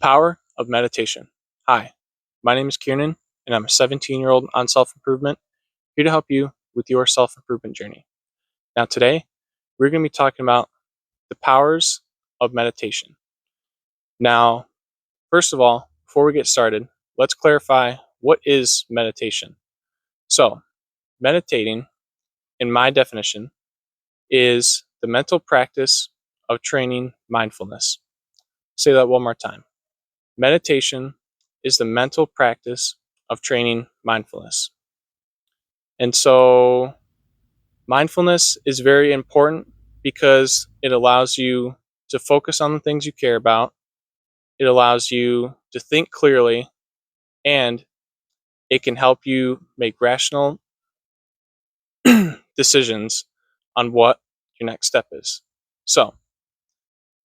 power of meditation. Hi, my name is Kieran, and I'm a 17-year-old on self-improvement, here to help you with your self-improvement journey. Now today, we're going to be talking about the powers of meditation. Now, first of all, before we get started, let's clarify what is meditation. So, meditating, in my definition, is the mental practice of training mindfulness. Say that one more time. Meditation is the mental practice of training mindfulness. And so mindfulness is very important because it allows you to focus on the things you care about. It allows you to think clearly, and it can help you make rational decisions on what your next step is. So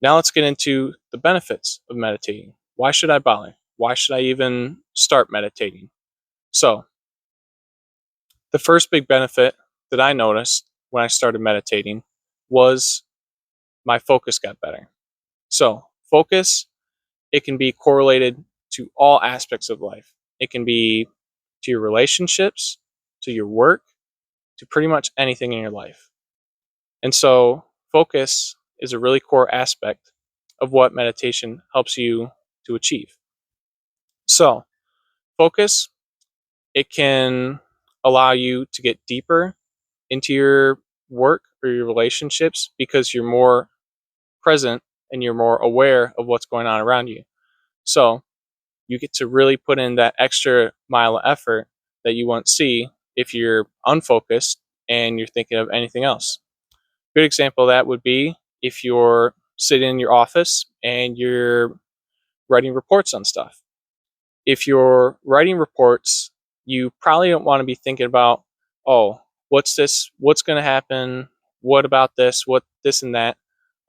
now let's get into the benefits of meditating. Why should I bother? Why should I even start meditating? So the first big benefit that I noticed when I started meditating was my focus got better. So, focus, it can be correlated to all aspects of life. It can be to your relationships, to your work, to pretty much anything in your life. And so, focus is a really core aspect of what meditation helps you to achieve. So, focus, it can allow you to get deeper into your work or your relationships because you're more present and you're more aware of what's going on around you. So you get to really put in that extra mile of effort that you won't see if you're unfocused and you're thinking of anything else. Good example of that would be if you're sitting in your office and you're writing reports on stuff. If you're writing reports, you probably don't want to be thinking about, oh, what's this? What's going to happen? What about this? What this and that?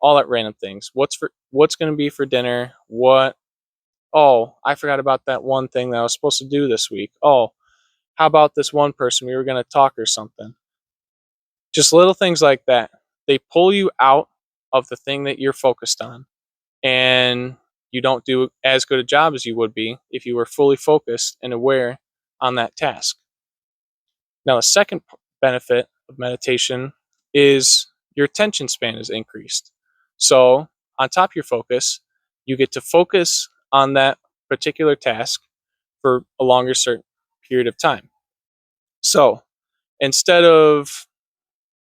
All that random things. What's going to be for dinner? What? Oh, I forgot about that one thing that I was supposed to do this week. Oh, how about this one person we were going to talk or something? Just little things like that. They pull you out of the thing that you're focused on, and you don't do as good a job as you would be if you were fully focused and aware on that task. Now, the second benefit of meditation is your attention span is increased. So, on top of your focus, you get to focus on that particular task for a longer certain period of time. So, instead of,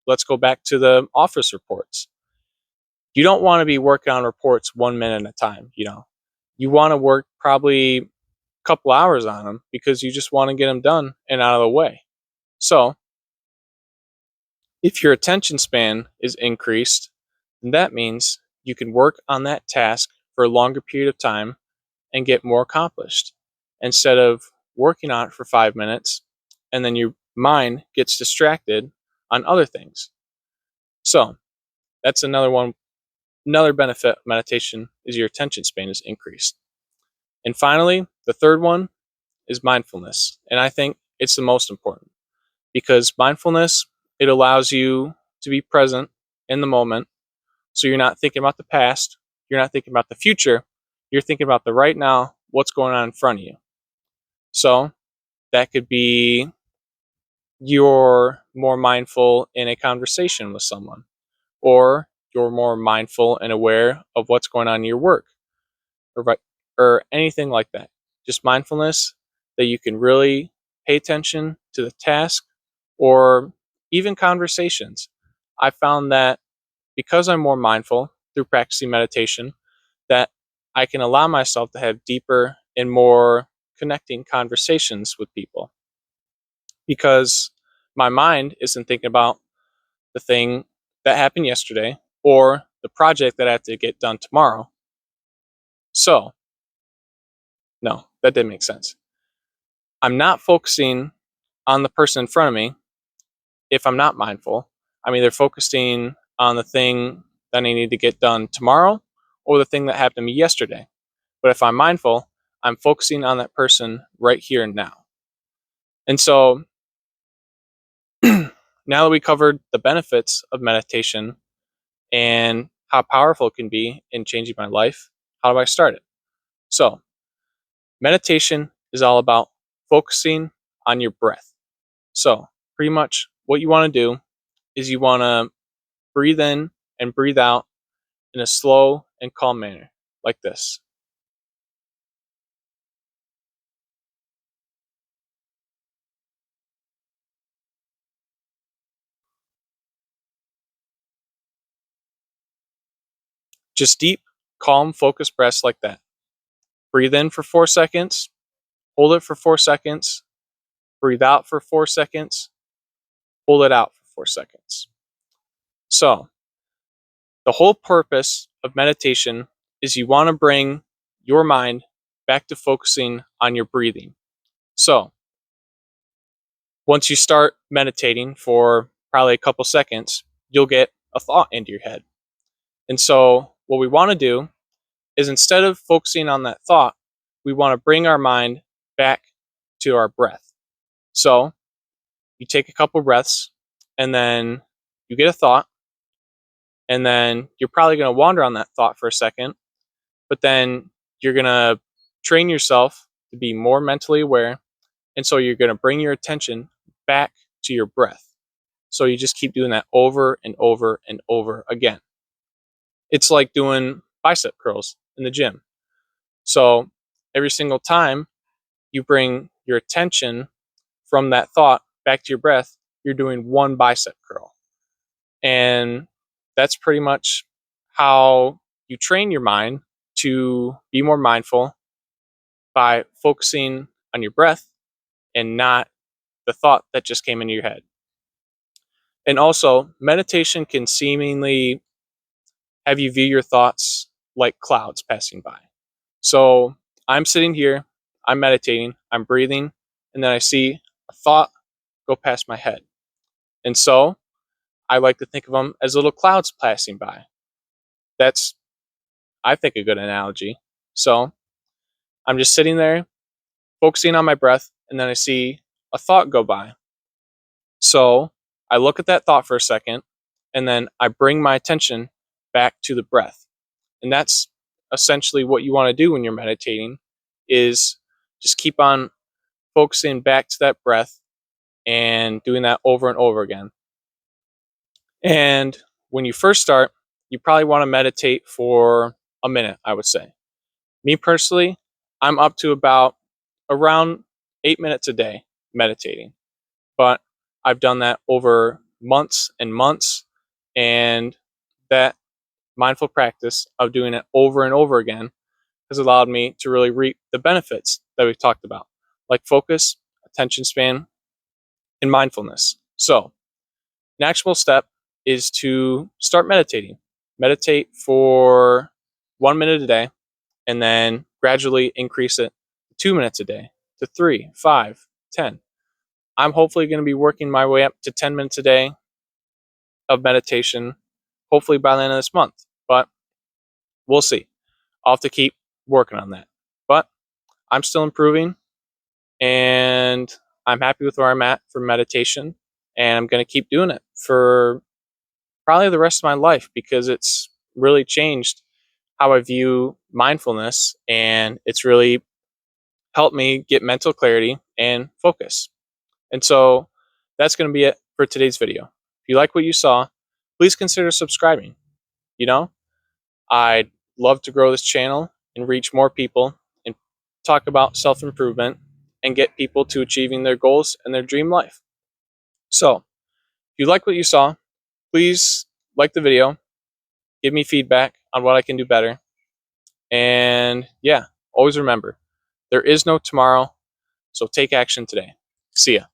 let's go back to the office reports. You don't want to be working on reports 1 minute at a time. You want to work probably a couple hours on them because you just want to get them done and out of the way. So, if your attention span is increased, then that means you can work on that task for a longer period of time and get more accomplished instead of working on it for 5 minutes and then your mind gets distracted on other things. So, that's another one. Another benefit of meditation is your attention span is increased. And finally, the third one is mindfulness. And I think it's the most important because mindfulness, it allows you to be present in the moment. So you're not thinking about the past, you're not thinking about the future, you're thinking about the right now, what's going on in front of you. So that could be you're more mindful in a conversation with someone, or you're more mindful and aware of what's going on in your work, or anything like that. Just mindfulness that you can really pay attention to the task or even conversations. I found that because I'm more mindful through practicing meditation, that I can allow myself to have deeper and more connecting conversations with people because my mind isn't thinking about the thing that happened yesterday or the project that I have to get done tomorrow. So, no, that didn't make sense. I'm not focusing on the person in front of me if I'm not mindful. I'm either focusing on the thing that I need to get done tomorrow or the thing that happened to me yesterday. But if I'm mindful, I'm focusing on that person right here and now. And so now that we covered the benefits of meditation and how powerful it can be in changing my life, how do I start it? So, meditation is all about focusing on your breath. So, pretty much what you want to do is you want to breathe in and breathe out in a slow and calm manner, like this. Just deep, calm, focused breaths like that. Breathe in for 4 seconds, hold it for 4 seconds, breathe out for 4 seconds, hold it out for 4 seconds. So, the whole purpose of meditation is you want to bring your mind back to focusing on your breathing. So, once you start meditating for probably a couple seconds, you'll get a thought into your head. And so, what we want to do is instead of focusing on that thought, we want to bring our mind back to our breath. So, you take a couple breaths and then you get a thought, and then you're probably going to wander on that thought for a second, but then you're going to train yourself to be more mentally aware. And so you're going to bring your attention back to your breath. So you just keep doing that over and over and over again. It's like doing bicep curls in the gym. So every single time you bring your attention from that thought back to your breath, you're doing one bicep curl. And that's pretty much how you train your mind to be more mindful, by focusing on your breath and not the thought that just came into your head. And also, meditation can seemingly have you view your thoughts like clouds passing by. So I'm sitting here, I'm meditating, I'm breathing, and then I see a thought go past my head. And so I like to think of them as little clouds passing by. That's, I think, a good analogy. So I'm just sitting there, focusing on my breath, and then I see a thought go by. So I look at that thought for a second, and then I bring my attention back to the breath. And that's essentially what you want to do when you're meditating, is just keep on focusing back to that breath and doing that over and over again. And when you first start, you probably want to meditate for a minute, I would say. Me personally, I'm up to about around 8 minutes a day meditating. But I've done that over months and months, and that mindful practice of doing it over and over again has allowed me to really reap the benefits that we've talked about, like focus, attention span, and mindfulness. So, an actionable step is to start meditating. Meditate for 1 minute a day, and then gradually increase it to 2 minutes a day, to 3, 5, 10. I'm hopefully going to be working my way up to 10 minutes a day of meditation, hopefully by the end of this month. But we'll see. I'll have to keep working on that. But I'm still improving, and I'm happy with where I'm at for meditation. And I'm going to keep doing it for probably the rest of my life, because it's really changed how I view mindfulness, and it's really helped me get mental clarity and focus. And so that's going to be it for today's video. If you like what you saw, please consider subscribing. You know, I'd love to grow this channel and reach more people and talk about self-improvement and get people to achieving their goals and their dream life. So, if you like what you saw, please like the video, give me feedback on what I can do better. And yeah, always remember, there is no tomorrow, so take action today. See ya.